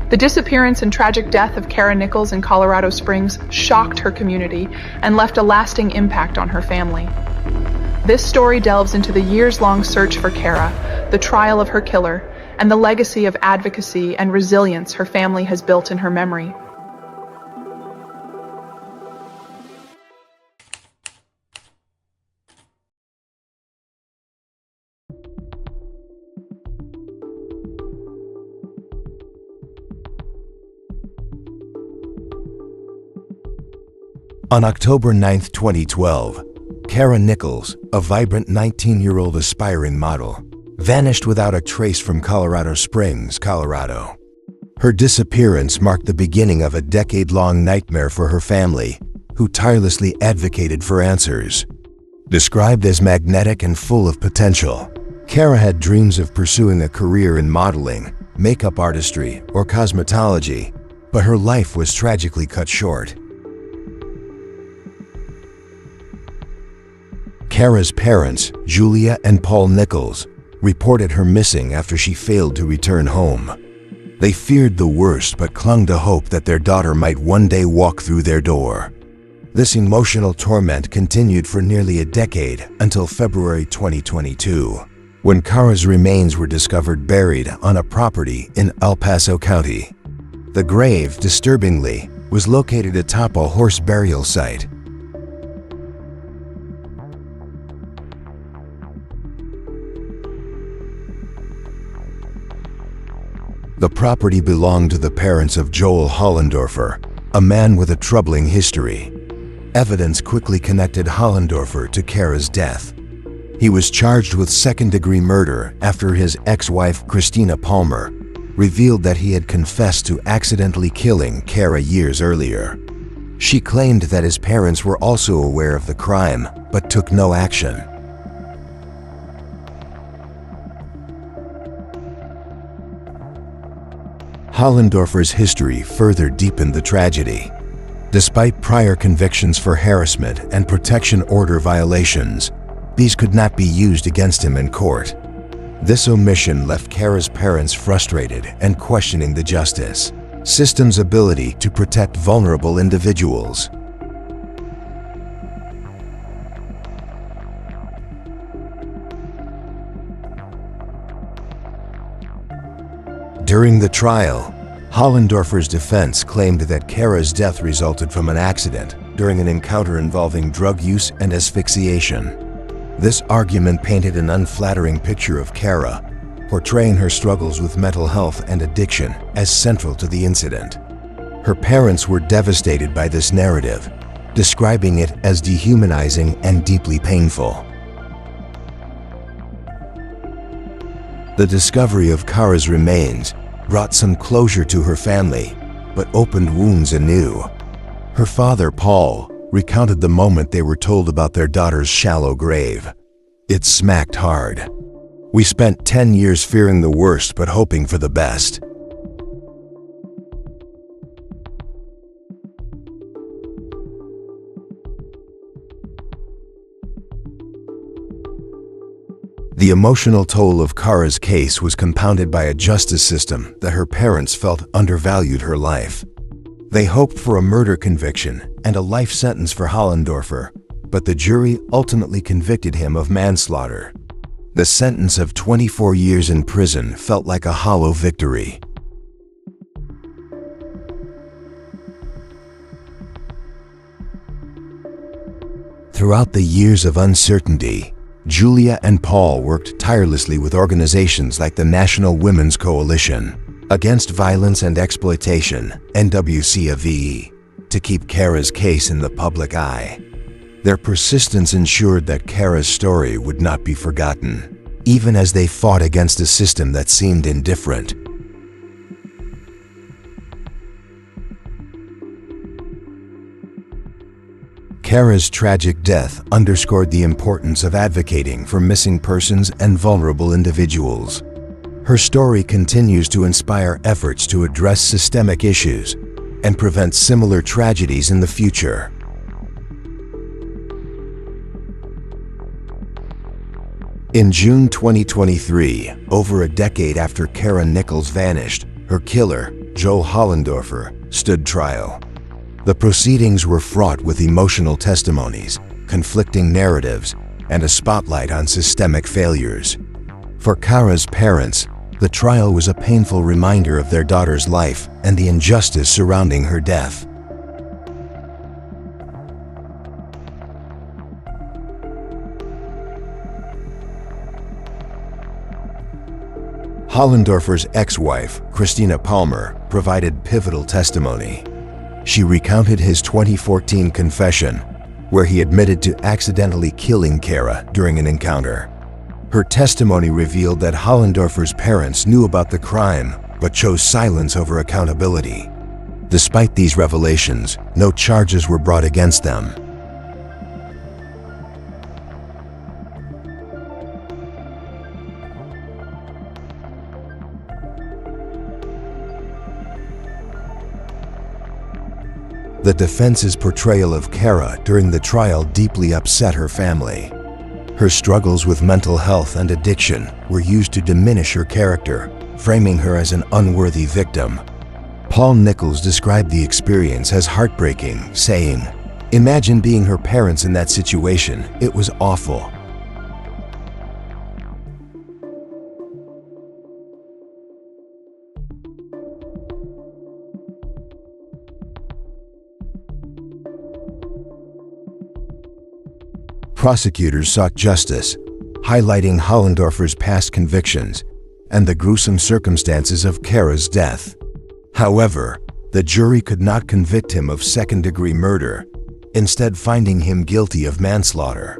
The disappearance and tragic death of Kara Nichols in Colorado Springs shocked her community and left a lasting impact on her family. This story delves into the years-long search for Kara, the trial of her killer, and the legacy of advocacy and resilience her family has built in her memory. On October 9, 2012, Kara Nichols, a vibrant 19-year-old aspiring model, vanished without a trace from Colorado Springs, Colorado. Her disappearance marked the beginning of a decade-long nightmare for her family, who tirelessly advocated for answers. Described as magnetic and full of potential, Kara had dreams of pursuing a career in modeling, makeup artistry, or cosmetology, but her life was tragically cut short. Kara's parents, Julia and Paul Nichols, reported her missing after she failed to return home. They feared the worst but clung to hope that their daughter might one day walk through their door. This emotional torment continued for nearly a decade until February 2022, when Kara's remains were discovered buried on a property in El Paso County. The grave, disturbingly, was located atop a horse burial site. The property belonged to the parents of Joel Hollendorfer, a man with a troubling history. Evidence quickly connected Hollendorfer to Kara's death. He was charged with second-degree murder after his ex-wife, Christina Palmer, revealed that he had confessed to accidentally killing Kara years earlier. She claimed that his parents were also aware of the crime, but took no action. Hollendorfer's history further deepened the tragedy. Despite prior convictions for harassment and protection order violations, these could not be used against him in court. This omission left Kara's parents frustrated and questioning the justice system's ability to protect vulnerable individuals. During the trial, Hollendorfer's defense claimed that Kara's death resulted from an accident during an encounter involving drug use and asphyxiation. This argument painted an unflattering picture of Kara, portraying her struggles with mental health and addiction as central to the incident. Her parents were devastated by this narrative, describing it as dehumanizing and deeply painful. The discovery of Kara's remains brought some closure to her family, but opened wounds anew. Her father, Paul, recounted the moment they were told about their daughter's shallow grave. It smacked hard. "We spent 10 years fearing the worst but hoping for the best." The emotional toll of Kara's case was compounded by a justice system that her parents felt undervalued her life. They hoped for a murder conviction and a life sentence for Hollendorfer, but the jury ultimately convicted him of manslaughter. The sentence of 24 years in prison felt like a hollow victory. Throughout the years of uncertainty, Julia and Paul worked tirelessly with organizations like the National Women's Coalition Against Violence and Exploitation, NWCAV, to keep Kara's case in the public eye. Their persistence ensured that Kara's story would not be forgotten, even as they fought against a system that seemed indifferent. Kara's tragic death underscored the importance of advocating for missing persons and vulnerable individuals. Her story continues to inspire efforts to address systemic issues and prevent similar tragedies in the future. In June 2023, over a decade after Kara Nichols vanished, her killer, Joel Hollendorfer, stood trial. The proceedings were fraught with emotional testimonies, conflicting narratives, and a spotlight on systemic failures. For Kara's parents, the trial was a painful reminder of their daughter's life and the injustice surrounding her death. Hollendorfer's ex-wife, Christina Palmer, provided pivotal testimony. She recounted his 2014 confession, where he admitted to accidentally killing Kara during an encounter. Her testimony revealed that Hollendorfer's parents knew about the crime, but chose silence over accountability. Despite these revelations, no charges were brought against them. The defense's portrayal of Kara during the trial deeply upset her family. Her struggles with mental health and addiction were used to diminish her character, framing her as an unworthy victim. Paul Nichols described the experience as heartbreaking, saying, "Imagine being her parents in that situation. It was awful." Prosecutors sought justice, highlighting Hollendorfer's past convictions and the gruesome circumstances of Kara's death. However, the jury could not convict him of second-degree murder, instead finding him guilty of manslaughter.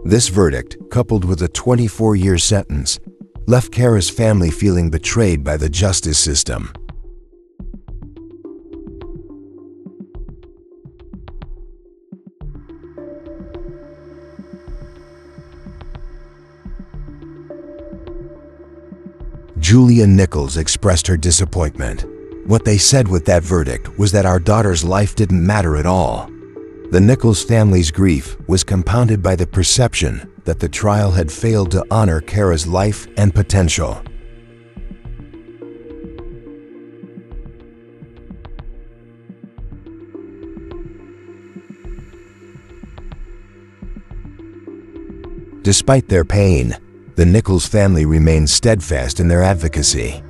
This verdict, coupled with a 24-year sentence, left Kara's family feeling betrayed by the justice system. Julia Nichols expressed her disappointment. What they said with that verdict was that our daughter's life didn't matter at all. The Nichols family's grief was compounded by the perception that the trial had failed to honor Kara's life and potential. Despite their pain, the Nichols family remained steadfast in their advocacy.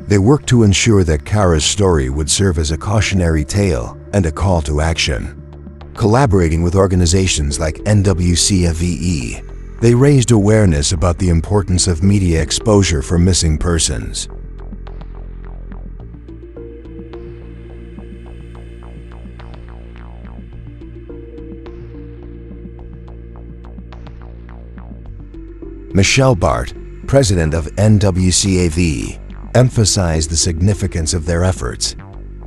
They worked to ensure that Kara's story would serve as a cautionary tale and a call to action. Collaborating with organizations like NWCAVE, they raised awareness about the importance of media exposure for missing persons. Michelle Bart, president of NWCAV, emphasized the significance of their efforts.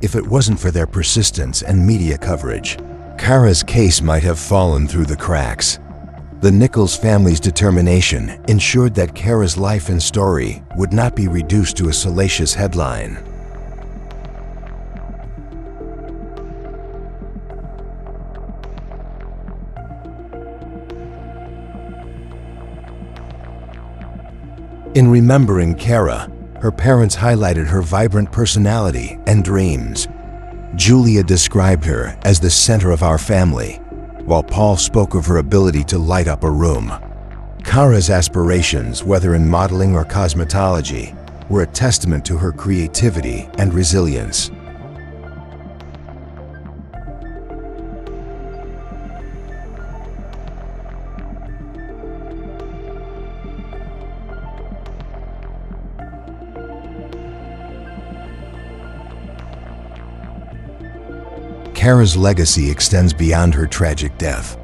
If it wasn't for their persistence and media coverage, Kara's case might have fallen through the cracks. The Nichols family's determination ensured that Kara's life and story would not be reduced to a salacious headline. In remembering Kara, her parents highlighted her vibrant personality and dreams. Julia described her as the center of our family, while Paul spoke of her ability to light up a room. Kara's aspirations, whether in modeling or cosmetology, were a testament to her creativity and resilience. Kara's legacy extends beyond her tragic death.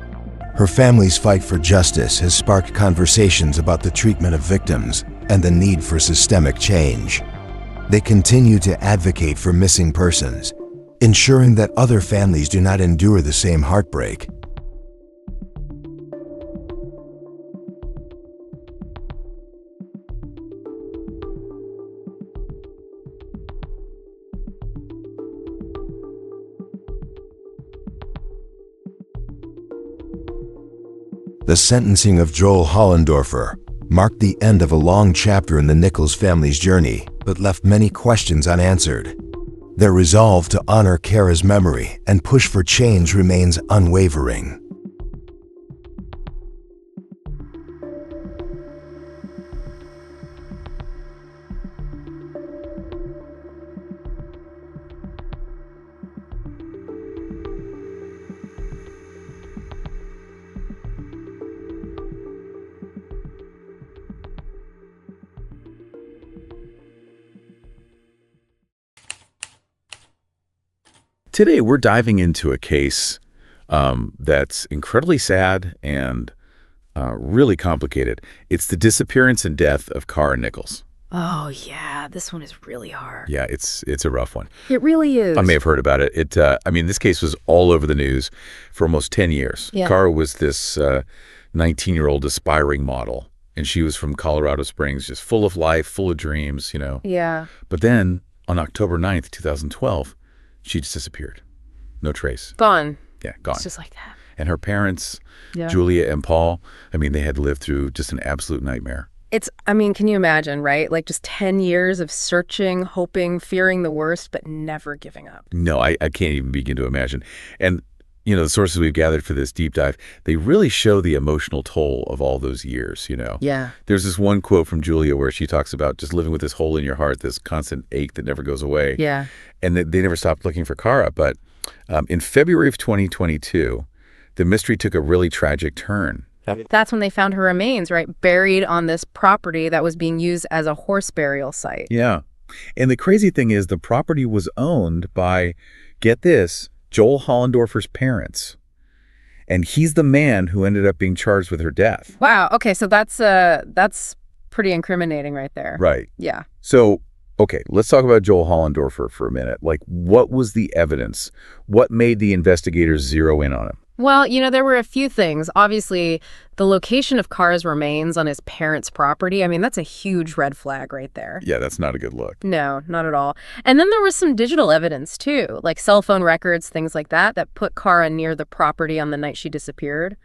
Her family's fight for justice has sparked conversations about the treatment of victims and the need for systemic change. They continue to advocate for missing persons, ensuring that other families do not endure the same heartbreak. The sentencing of Joel Hollendorfer marked the end of a long chapter in the Nichols family's journey, but left many questions unanswered. Their resolve to honor Kara's memory and push for change remains unwavering. Today, we're diving into a case that's incredibly sad and really complicated. It's the disappearance and death of Kara Nichols. Oh, yeah. This one is really hard. Yeah, it's a rough one. It really is. I may have heard about it. This case was all over the news for almost 10 years. Yeah. Kara was this 19-year-old aspiring model, and she was from Colorado Springs, just full of life, full of dreams, Yeah. But then, on October 9th, 2012, she just disappeared. No trace. Gone. Yeah, gone. It's just like that. And her parents, Yeah. Julia and Paul, they had lived through just an absolute nightmare. Can you imagine, right? Like just 10 years of searching, hoping, fearing the worst, but never giving up. No, I can't even begin to imagine. And, the sources we've gathered for this deep dive, they really show the emotional toll of all those years, Yeah. There's this one quote from Julia where she talks about just living with this hole in your heart, this constant ache that never goes away. Yeah. And they never stopped looking for Kara. But in February of 2022, the mystery took a really tragic turn. That's when they found her remains, right? Buried on this property that was being used as a horse burial site. Yeah. And the crazy thing is the property was owned by, get this, Joel Hollendorfer's parents. And he's the man who ended up being charged with her death. Wow. Okay. So that's pretty incriminating right there. Right. Yeah. So, okay, let's talk about Joel Hollendorfer for a minute. Like, what was the evidence? What made the investigators zero in on him? Well, there were a few things. Obviously, the location of Kara's remains on his parents' property, that's a huge red flag right there. Yeah, that's not a good look. No, not at all. And then there was some digital evidence, too, like cell phone records, things like that put Kara near the property on the night she disappeared.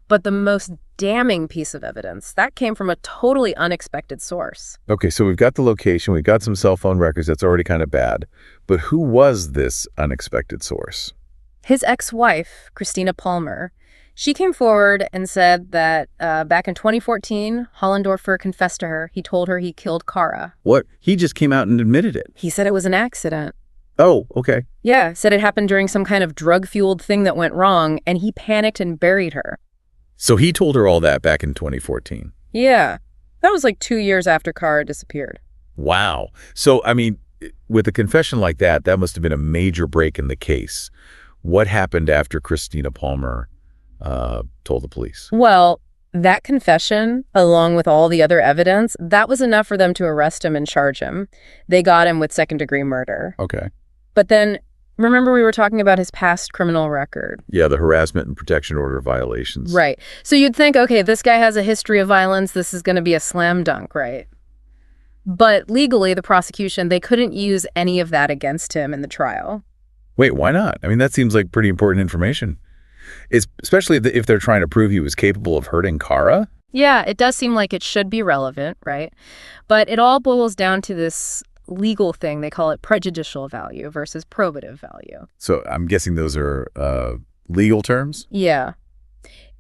But the most damning piece of evidence, that came from a totally unexpected source. Okay, so we've got the location, we've got some cell phone records, that's already kind of bad. But who was this unexpected source? His ex-wife, Christina Palmer, she came forward and said that back in 2014, Hollendorfer confessed to her. He told her he killed Kara. What? He just came out and admitted it? He said it was an accident. Oh, okay. Yeah, said it happened during some kind of drug-fueled thing that went wrong, and he panicked and buried her. So he told her all that back in 2014? Yeah. That was like 2 years after Kara disappeared. Wow. So, with a confession like that, that must have been a major break in the case. What happened after Christina Palmer told the police? Well, that confession, along with all the other evidence, that was enough for them to arrest him and charge him. They got him with second-degree murder. Okay. But then, remember we were talking about his past criminal record? Yeah, the harassment and protection order violations. Right. So you'd think, okay, this guy has a history of violence. This is going to be a slam dunk, right? But legally, the prosecution, they couldn't use any of that against him in the trial. Wait, why not? That seems like pretty important information. Especially if they're trying to prove he was capable of hurting Kara? Yeah, it does seem like it should be relevant, right? But it all boils down to this legal thing. They call it prejudicial value versus probative value. So I'm guessing those are legal terms? Yeah.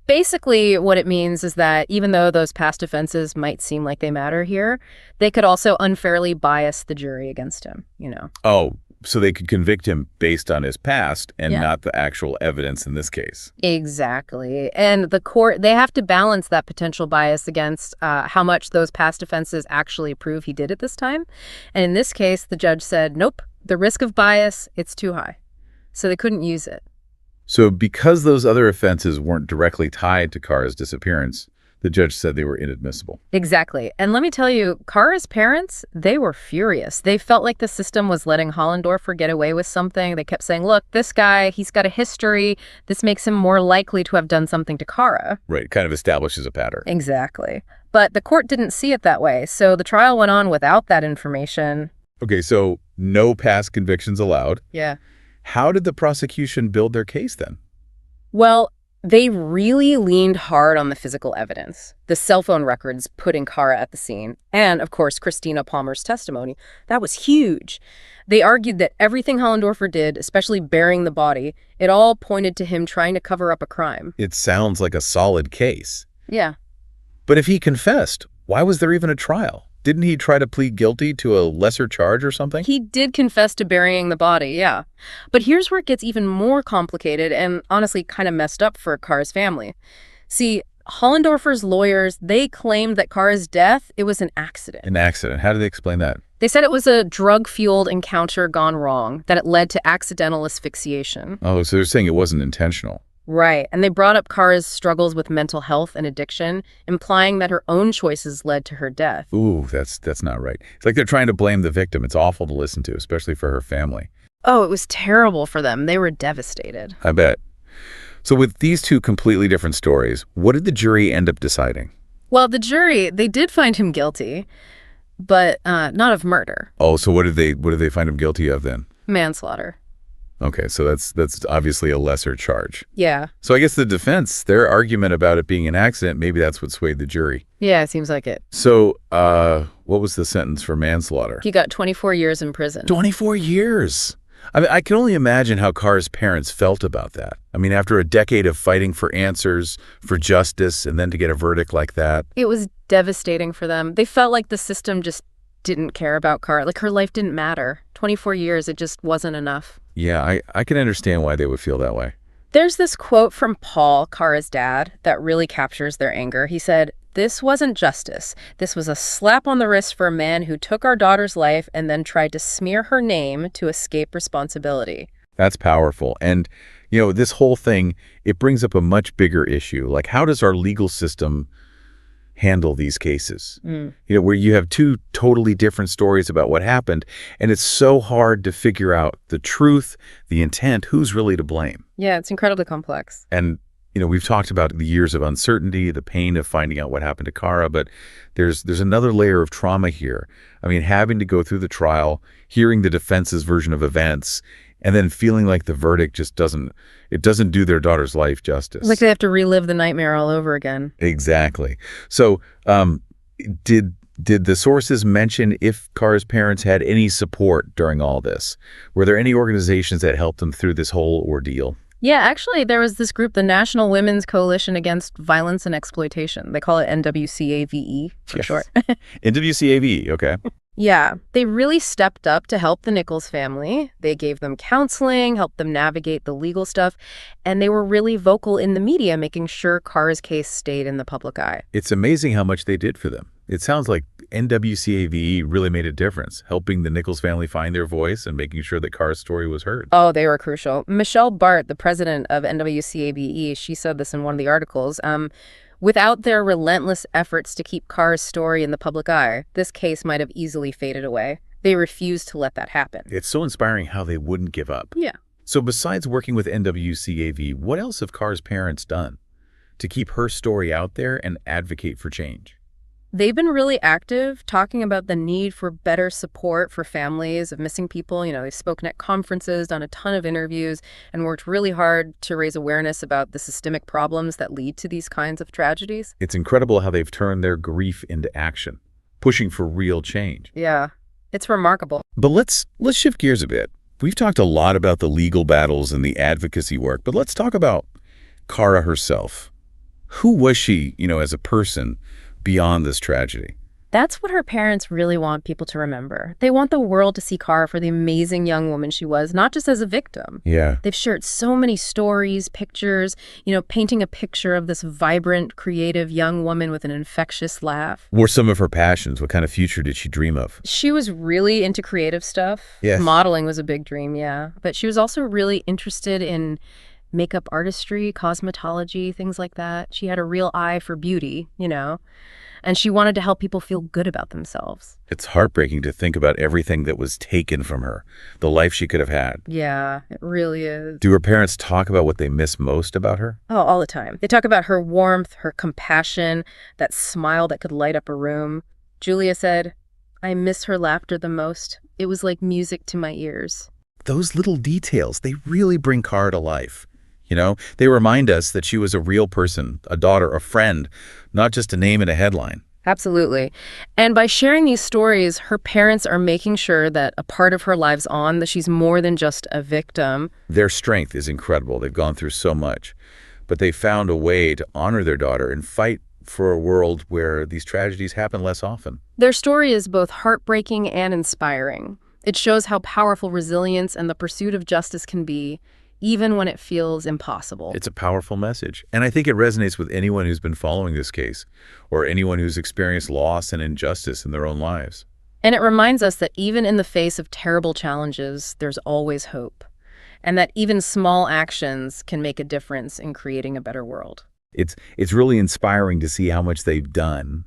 Basically, what it means is that even though those past offenses might seem like they matter here, they could also unfairly bias the jury against him, Oh, so they could convict him based on his past and Yeah. not the actual evidence in this case. Exactly. And the court, they have to balance that potential bias against how much those past offenses actually prove he did at this time. And in this case, the judge said, nope, the risk of bias, it's too high. So they couldn't use it. So because those other offenses weren't directly tied to Kara's disappearance, the judge said they were inadmissible. Exactly. And let me tell you, Kara's parents, they were furious. They felt like the system was letting Hollendorfer get away with something. They kept saying, look, this guy, he's got a history. This makes him more likely to have done something to Kara. Right, kind of establishes a pattern. Exactly. But the court didn't see it that way. So the trial went on without that information. Okay, so no past convictions allowed. Yeah. How did the prosecution build their case then? Well, They really leaned hard on the physical evidence, the cell phone records putting Kara at the scene, and, of course, Christina Palmer's testimony. That was huge. They argued that everything Hollendorfer did, especially burying the body, it all pointed to him trying to cover up a crime. It sounds like a solid case. Yeah. But if he confessed, why was there even a trial? Didn't he try to plead guilty to a lesser charge or something? He did confess to burying the body, yeah. But here's where it gets even more complicated and honestly kind of messed up for Kara's family. See, Hollendorfer's lawyers, they claimed that Kara's death, it was an accident. An accident. How do they explain that? They said it was a drug-fueled encounter gone wrong, that it led to accidental asphyxiation. Oh, so they're saying it wasn't intentional. Right, and they brought up Kara's struggles with mental health and addiction, implying that her own choices led to her death. Ooh, that's not right. It's like they're trying to blame the victim. It's awful to listen to, especially for her family. Oh, it was terrible for them. They were devastated. I bet. So with these two completely different stories, what did the jury end up deciding? Well, the jury, they did find him guilty, but not of murder. Oh, so what did they find him guilty of then? Manslaughter. Okay, so that's obviously a lesser charge. Yeah. So I guess the defense, their argument about it being an accident, maybe that's what swayed the jury. Yeah, it seems like it. So what was the sentence for manslaughter? He got 24 years in prison. 24 years! I mean, I can only imagine how Kara's parents felt about that. I mean, after a decade of fighting for answers, for justice, and then to get a verdict like that. It was devastating for them. They felt like the system just didn't care about Kara. Like, her life didn't matter. 24 years, it just wasn't enough. Yeah, I can understand why they would feel that way. There's this quote from Paul, Kara's dad, that really captures their anger. He said, "This wasn't justice. This was a slap on the wrist for a man who took our daughter's life and then tried to smear her name to escape responsibility." That's powerful. And, you know, this whole thing, it brings up a much bigger issue. Like, how does our legal system handle these cases? You know, where you have two totally different stories about what happened, and it's so hard to figure out the truth, the intent, who's really to blame. Yeah, it's incredibly complex. And, you know, we've talked about the years of uncertainty, the pain of finding out what happened to Kara, but there's another layer of trauma here. I mean, having to go through the trial, hearing the defense's version of events, and then feeling like the verdict just doesn't do their daughter's life justice. Like they have to relive the nightmare all over again. Exactly. So did the sources mention if Kara's parents had any support during all this? Were there any organizations that helped them through this whole ordeal? Yeah, actually, there was this group, the National Women's Coalition Against Violence and Exploitation. They call it NWCAVE for short. NWCAVE, okay. Yeah, they really stepped up to help the Nichols family. They gave them counseling, helped them navigate the legal stuff, and they were really vocal in the media, making sure Kara's case stayed in the public eye. It's amazing how much they did for them. It sounds like NWCAVE really made a difference, helping the Nichols family find their voice and making sure that Kara's story was heard. Oh, they were crucial. Michelle Bart, the president of NWCAVE, she said this in one of the articles. Without their relentless efforts to keep Kara's story in the public eye, this case might have easily faded away. They refused to let that happen. It's so inspiring how they wouldn't give up. Yeah. So besides working with NWCAV, what else have Kara's parents done to keep her story out there and advocate for change? They've been really active, talking about the need for better support for families of missing people. You know, they've spoken at conferences, done a ton of interviews, and worked really hard to raise awareness about the systemic problems that lead to these kinds of tragedies. It's incredible how they've turned their grief into action, pushing for real change. Yeah, it's remarkable. But let's shift gears a bit. We've talked a lot about the legal battles and the advocacy work, but let's talk about Kara herself. Who was she, you know, as a person beyond this tragedy? That's what her parents really want people to remember. They want the world to see Kara for the amazing young woman she was, not just as a victim. Yeah. They've shared so many stories, pictures, you know, painting a picture of this vibrant, creative young woman with an infectious laugh. What were some of her passions? What kind of future did she dream of? She was really into creative stuff. Yes. Modeling was a big dream, yeah. But she was also really interested in makeup artistry, cosmetology, things like that. She had a real eye for beauty, you know, and she wanted to help people feel good about themselves. It's heartbreaking to think about everything that was taken from her, the life she could have had. Yeah, it really is. Do her parents talk about what they miss most about her? Oh, all the time. They talk about her warmth, her compassion, that smile that could light up a room. Julia said, "I miss her laughter the most. It was like music to my ears." Those little details, they really bring Kara to life. They remind us that she was a real person, a daughter, a friend, not just a name in a headline. Absolutely. And by sharing these stories, her parents are making sure that a part of her lives on, that she's more than just a victim. Their strength is incredible. They've gone through so much. But they found a way to honor their daughter and fight for a world where these tragedies happen less often. Their story is both heartbreaking and inspiring. It shows how powerful resilience and the pursuit of justice can be, even when it feels impossible. It's a powerful message. And I think it resonates with anyone who's been following this case, or anyone who's experienced loss and injustice in their own lives. And it reminds us that even in the face of terrible challenges, there's always hope. And that even small actions can make a difference in creating a better world. It's really inspiring to see how much they've done,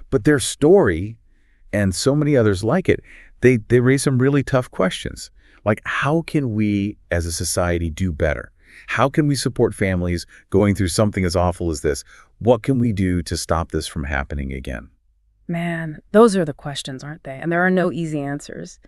But their story, and so many others like it, they raise some really tough questions. Like, how can we as a society do better? How can we support families going through something as awful as this? What can we do to stop this from happening again? Man, those are the questions, aren't they? And there are no easy answers.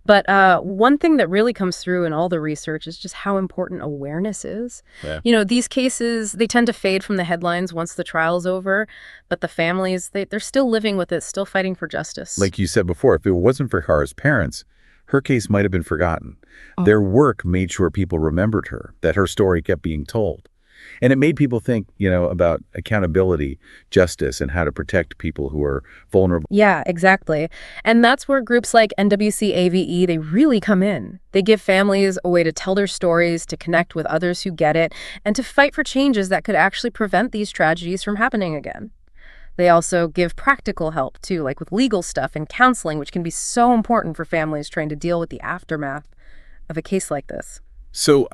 But one thing that really comes through in all the research is just how important awareness is. Yeah. These cases, they tend to fade from the headlines once the trial's over, but the families, they're still living with it, still fighting for justice. Like you said before, if it wasn't for Kara's parents, her case might have been forgotten. Their work made sure people remembered her, that her story kept being told. And it made people think, about accountability, justice, and how to protect people who are vulnerable. Yeah, exactly. And that's where groups like NWCAVE, they really come in. They give families a way to tell their stories, to connect with others who get it, and to fight for changes that could actually prevent these tragedies from happening again. They also give practical help, too, like with legal stuff and counseling, which can be so important for families trying to deal with the aftermath of a case like this. So,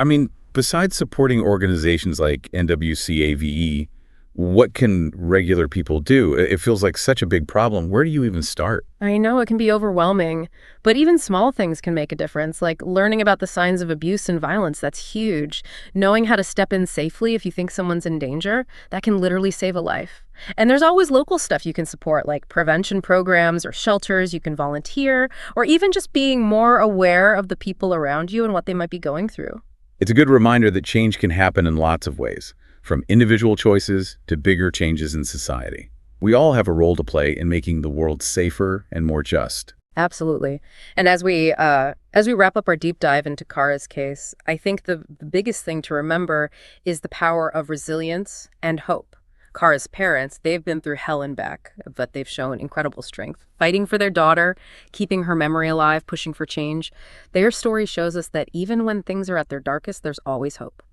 besides supporting organizations like NWCAVE, what can regular people do? It feels like such a big problem. Where do you even start? I know it can be overwhelming, but even small things can make a difference, like learning about the signs of abuse and violence. That's huge. Knowing how to step in safely if you think someone's in danger, that can literally save a life. And there's always local stuff you can support, like prevention programs or shelters. You can volunteer, or even just being more aware of the people around you and what they might be going through. It's a good reminder that change can happen in lots of ways, from individual choices to bigger changes in society. We all have a role to play in making the world safer and more just. Absolutely. And as we wrap up our deep dive into Kara's case, I think the biggest thing to remember is the power of resilience and hope. Kara's parents, they've been through hell and back, but they've shown incredible strength, fighting for their daughter, keeping her memory alive, pushing for change. Their story shows us that even when things are at their darkest, there's always hope.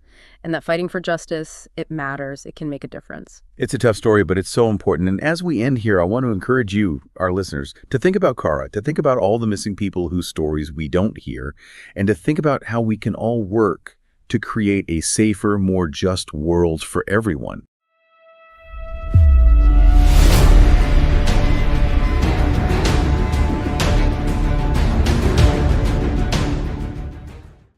And that fighting for justice, it matters. It can make a difference. It's a tough story, but it's so important. And as we end here, I want to encourage you, our listeners, to think about Kara, to think about all the missing people whose stories we don't hear, and to think about how we can all work to create a safer, more just world for everyone.